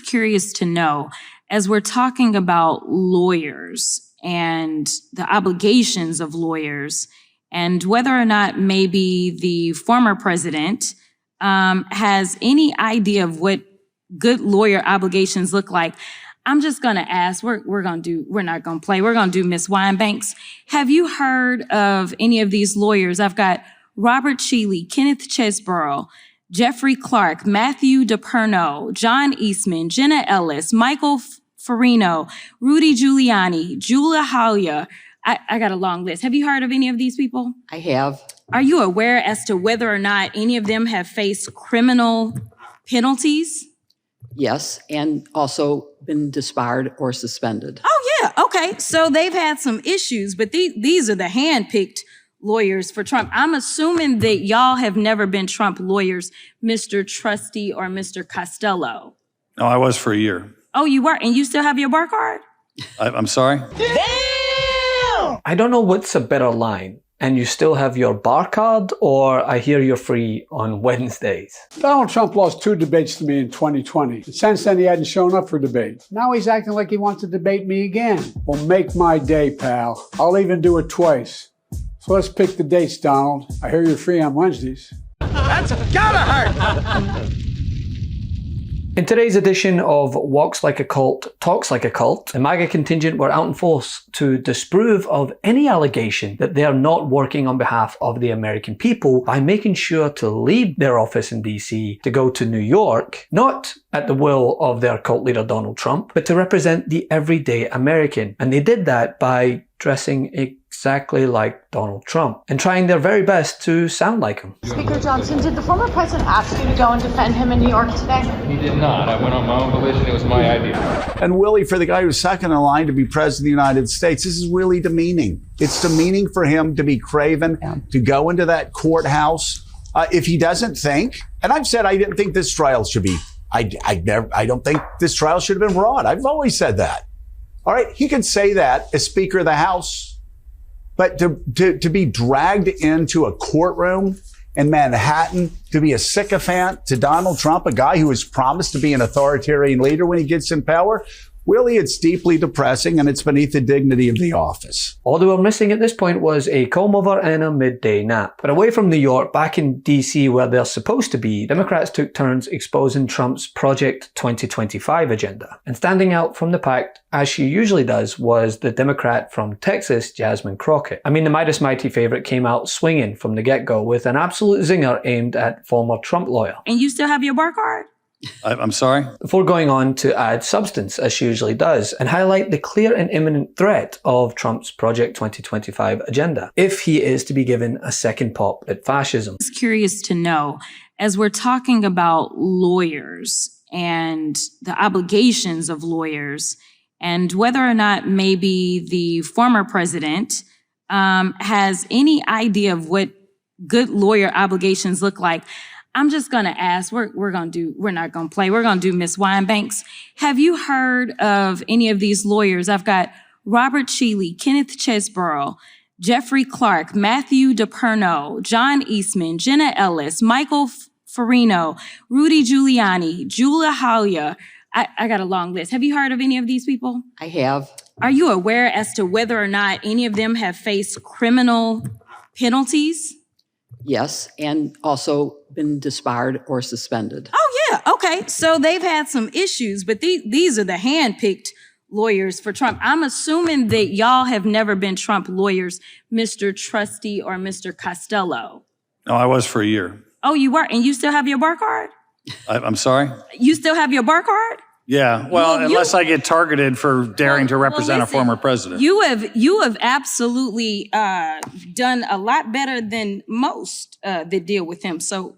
curious to know, as we're talking about lawyers and the obligations of lawyers and whether or not maybe the former president has any idea of what good lawyer obligations look like. I'm just going to ask, we're not going to play. We're going to do Miss Winebanks. Have you heard of any of these lawyers? I've got Robert Shealy, Kenneth Chesborough, Jeffrey Clark, Matthew DePerno, John Eastman, Jenna Ellis, Michael Farino, Rudy Giuliani, Julia Halia. I got a long list. Have you heard of any of these people? I have. Are you aware as to whether or not any of them have faced criminal penalties? Yes, and also been disbarred or suspended. Oh, yeah. Okay. So they've had some issues, but these are the hand-picked lawyers for Trump. I'm assuming that y'all have never been Trump lawyers, Mr. Trusty or Mr. Costello. No, I was for a year. Oh, you were? And you still have your bar card? I'm sorry? Damn! I don't know what's a better line. And you still have your bar card, or I hear you're free on Wednesdays? Donald Trump lost 2 debates to me in 2020. And since then, he hadn't shown up for debate. Now he's acting like he wants to debate me again. Well, make my day, pal. I'll even do it twice. So let's pick the dates, Donald. I hear you're free on Wednesdays. That's gotta hurt! In today's edition of Walks Like a Cult, Talks Like a Cult, the MAGA contingent were out in force to disprove of any allegation that they are not working on behalf of the American people by making sure to leave their office in DC to go to New York, not at the will of their cult leader Donald Trump, but to represent the everyday American. And they did that by dressing exactly like Donald Trump and trying their very best to sound like him. Speaker Johnson, did the former president ask you to go and defend him in New York today? He did not. I went on my own volition. It was my idea. And Willie, for the guy who's second in line to be president of the United States, this is really demeaning. It's demeaning for him to be craven, to go into that courthouse. If he doesn't think, and I've said I didn't think this trial should be, I don't think this trial should have been brought. I've always said that. All right, he could say that as Speaker of the House, but to be dragged into a courtroom in Manhattan, to be a sycophant to Donald Trump, a guy who has promised to be an authoritarian leader when he gets in power, Willie, it's deeply depressing and it's beneath the dignity of the office. All they were missing at this point was a comb over and a midday nap. But away from New York, back in DC where they're supposed to be, Democrats took turns exposing Trump's Project 2025 agenda. And standing out from the pack, as she usually does, was the Democrat from Texas, Jasmine Crockett. I mean, the Midas Mighty favorite came out swinging from the get-go with an absolute zinger aimed at former Trump lawyer. And you still have your bar card? I'm sorry? Before going on to add substance, as she usually does, and highlight the clear and imminent threat of Trump's Project 2025 agenda, if he is to be given a second pop at fascism. I'm curious to know, as we're talking about lawyers and the obligations of lawyers, and whether or not maybe the former president has any idea of what good lawyer obligations look like. I'm just going to ask, we're not going to play. We're going to do Miss Winebanks. Have you heard of any of these lawyers? I've got Robert Shealy, Kenneth Chesborough, Jeffrey Clark, Matthew DePerno, John Eastman, Jenna Ellis, Michael Farino, Rudy Giuliani, Julia Halia. I got a long list. Have you heard of any of these people? I have. Are you aware as to whether or not any of them have faced criminal penalties? Yes, and also been disbarred or suspended. Oh, yeah. Okay. So they've had some issues, but these are the hand-picked lawyers for Trump. I'm assuming that y'all have never been Trump lawyers, Mr. Trusty or Mr. Costello. No, I was for a year. Oh, you were? And you still have your bar card? I'm sorry? You still have your bar card? Yeah, well, unless I get targeted for daring to represent a former president. You have absolutely done a lot better than most that deal with him. So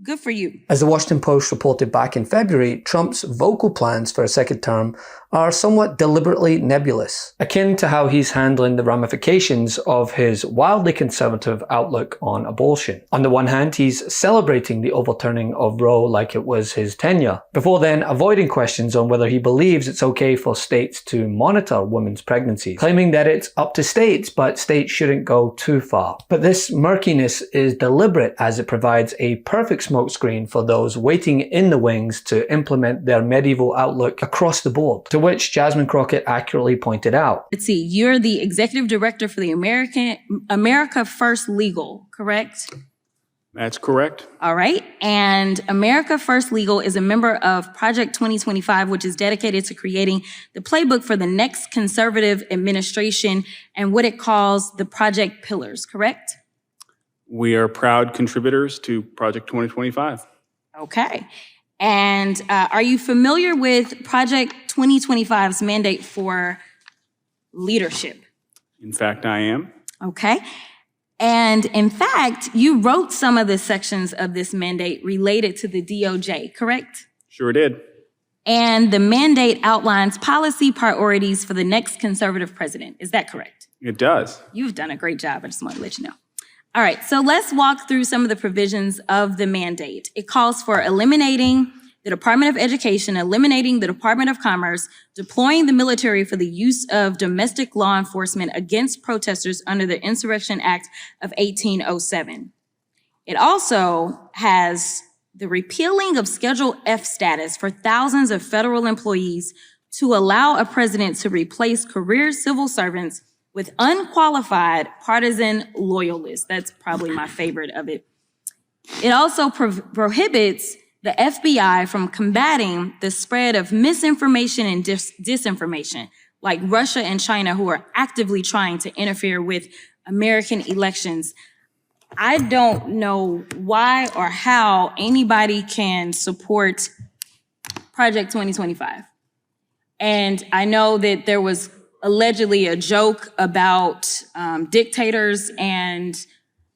good for you. As the Washington Post reported back in February, Trump's vocal plans for a second term are somewhat deliberately nebulous, akin to how he's handling the ramifications of his wildly conservative outlook on abortion. On the one hand, he's celebrating the overturning of Roe like it was his tenure, before then avoiding questions on whether he believes it's okay for states to monitor women's pregnancies, claiming that it's up to states, but states shouldn't go too far. But this murkiness is deliberate as it provides a perfect smokescreen for those waiting in the wings to implement their medieval outlook across the board, to which Jasmine Crockett accurately pointed out. Let's see, you're the executive director for the America First Legal, correct? That's correct. All right. And America First Legal is a member of Project 2025, which is dedicated to creating the playbook for the next conservative administration and what it calls the Project Pillars, correct? We are proud contributors to Project 2025. Okay. And are you familiar with Project 2025's mandate for leadership? In fact, I am. Okay. And in fact, you wrote some of the sections of this mandate related to the DOJ, correct? Sure did. And the mandate outlines policy priorities for the next conservative president. Is that correct? It does. You've done a great job. I just want to let you know. All right, so let's walk through some of the provisions of the mandate. It calls for eliminating the Department of Education, eliminating the Department of Commerce, deploying the military for the use of domestic law enforcement against protesters under the Insurrection Act of 1807. It also has the repealing of Schedule F status for thousands of federal employees to allow a president to replace career civil servants with unqualified partisan loyalists. That's probably my favorite of it. It also prohibits the FBI from combating the spread of misinformation and disinformation, like Russia and China, who are actively trying to interfere with American elections. I don't know why or how anybody can support Project 2025. And I know that there was allegedly a joke about dictators and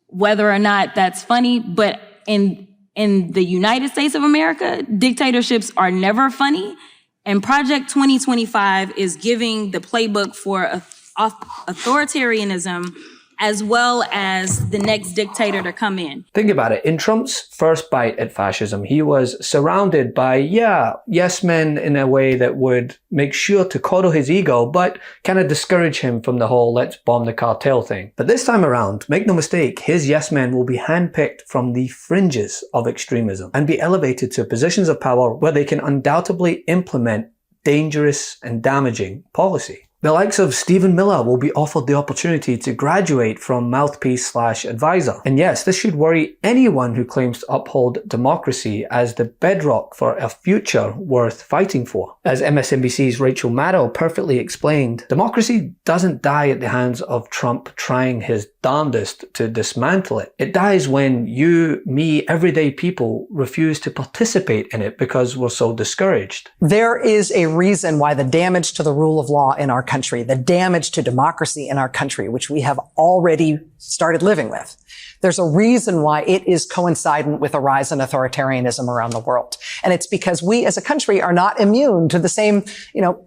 whether or not that's funny, but in the United States of America, dictatorships are never funny. And Project 2025 is giving the playbook for authoritarianism as well as the next dictator to come in. Think about it. In Trump's first bite at fascism, he was surrounded by, yes men in a way that would make sure to coddle his ego, but kind of discourage him from the whole let's bomb the cartel thing. But this time around, make no mistake, his yes men will be handpicked from the fringes of extremism and be elevated to positions of power where they can undoubtedly implement dangerous and damaging policy. The likes of Stephen Miller will be offered the opportunity to graduate from mouthpiece/advisor. And yes, this should worry anyone who claims to uphold democracy as the bedrock for a future worth fighting for. As MSNBC's Rachel Maddow perfectly explained, democracy doesn't die at the hands of Trump trying his darndest to dismantle it. It dies when you, me, everyday people refuse to participate in it because we're so discouraged. There is a reason why the damage to the rule of law in our country, the damage to democracy in our country, which we have already started living with, there's a reason why it is coincident with a rise in authoritarianism around the world. And it's because we as a country are not immune to the same,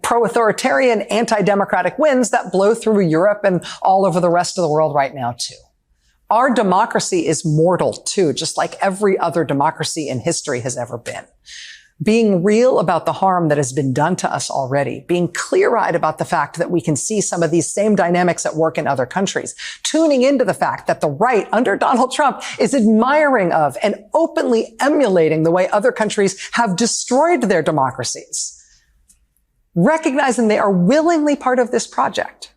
pro-authoritarian, anti-democratic winds that blow through Europe and all over the rest of the world right now too. Our democracy is mortal too, just like every other democracy in history has ever been. Being real about the harm that has been done to us already, being clear-eyed about the fact that we can see some of these same dynamics at work in other countries, tuning into the fact that the right under Donald Trump is admiring of and openly emulating the way other countries have destroyed their democracies, recognizing they are willingly part of this project.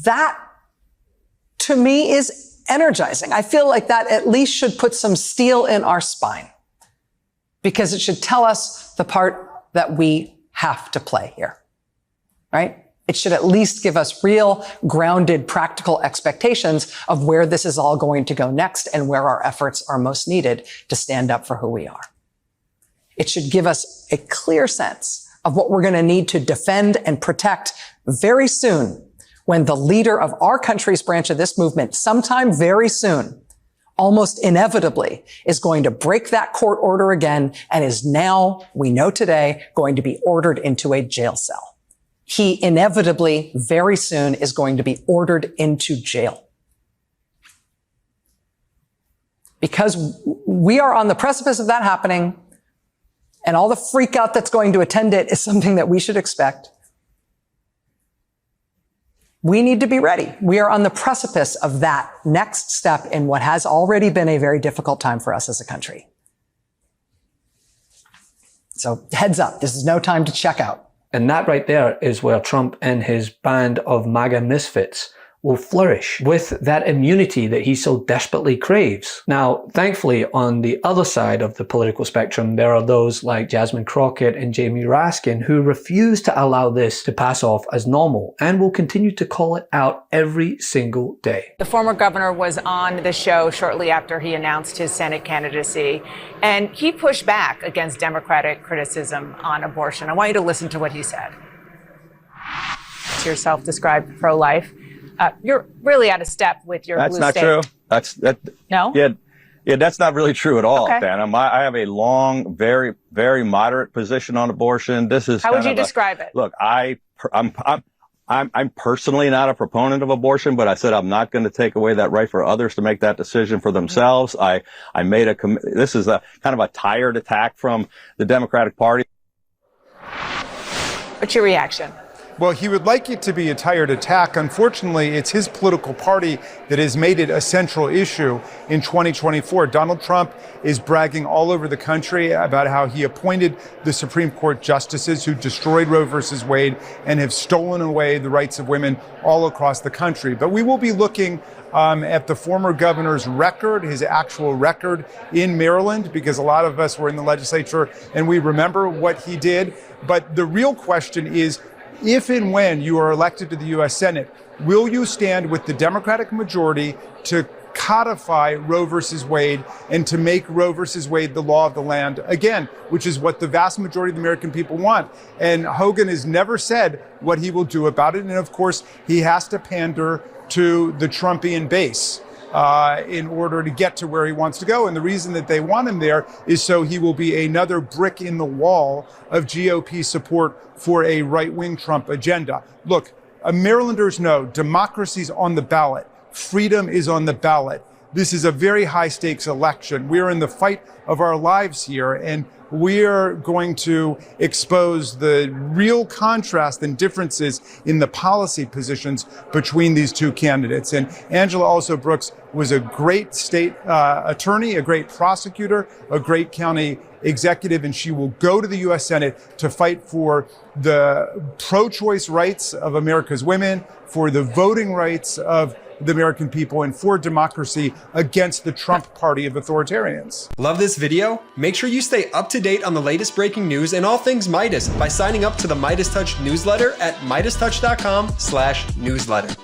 That, to me, is energizing. I feel like that at least should put some steel in our spine, because it should tell us the part that we have to play here, right? It should at least give us real, grounded, practical expectations of where this is all going to go next and where our efforts are most needed to stand up for who we are. It should give us a clear sense of what we're going to need to defend and protect very soon when the leader of our country's branch of this movement, sometime very soon, almost inevitably is going to break that court order again and is now, we know today, going to be ordered into a jail cell. He inevitably, very soon, is going to be ordered into jail. Because we are on the precipice of that happening, and all the freak out that's going to attend it is something that we should expect. We need to be ready. We are on the precipice of that next step in what has already been a very difficult time for us as a country. So heads up, this is no time to check out. And that right there is where Trump and his band of MAGA misfits will flourish with that immunity that he so desperately craves. Now, thankfully, on the other side of the political spectrum, there are those like Jasmine Crockett and Jamie Raskin who refuse to allow this to pass off as normal and will continue to call it out every single day. The former governor was on the show shortly after he announced his Senate candidacy, and he pushed back against Democratic criticism on abortion. I want you to listen to what he said. You're self-described pro-life. You're really out of step with your That's blue not state. true. That No? Yeah, that's not really true at all, Okay. Dana. I have a long, very, very moderate position on abortion. This is How would you describe it? Look, I'm personally not a proponent of abortion, but I said I'm not going to take away that right for others to make that decision for themselves. I made this is a kind of a tired attack from the Democratic Party. What's your reaction? Well, he would like it to be a tired attack. Unfortunately, it's his political party that has made it a central issue in 2024. Donald Trump is bragging all over the country about how he appointed the Supreme Court justices who destroyed Roe versus Wade and have stolen away the rights of women all across the country. But we will be looking at the former governor's record, his actual record in Maryland, because a lot of us were in the legislature and we remember what he did. But the real question is, if and when you are elected to the U.S. Senate, will you stand with the Democratic majority to codify Roe versus Wade and to make Roe versus Wade the law of the land again, which is what the vast majority of the American people want? And Hogan has never said what he will do about it. And of course, he has to pander to the Trumpian base in order to get to where he wants to go. And the reason that they want him there is so he will be another brick in the wall of GOP support for a right-wing Trump agenda. Look, Marylanders know democracy's on the ballot. Freedom is on the ballot. This is a very high-stakes election. We're in the fight of our lives here, and we're going to expose the real contrast and differences in the policy positions between these two candidates. And Angela Also Brooks was a great state attorney, a great prosecutor, a great county executive, and she will go to the U.S. Senate to fight for the pro-choice rights of America's women, for the voting rights of the American people, and for democracy against the Trump party of authoritarians. Love this video? Make sure you stay up to date on the latest breaking news and all things Meidas by signing up to the MeidasTouch newsletter at MeidasTouch.com/newsletter.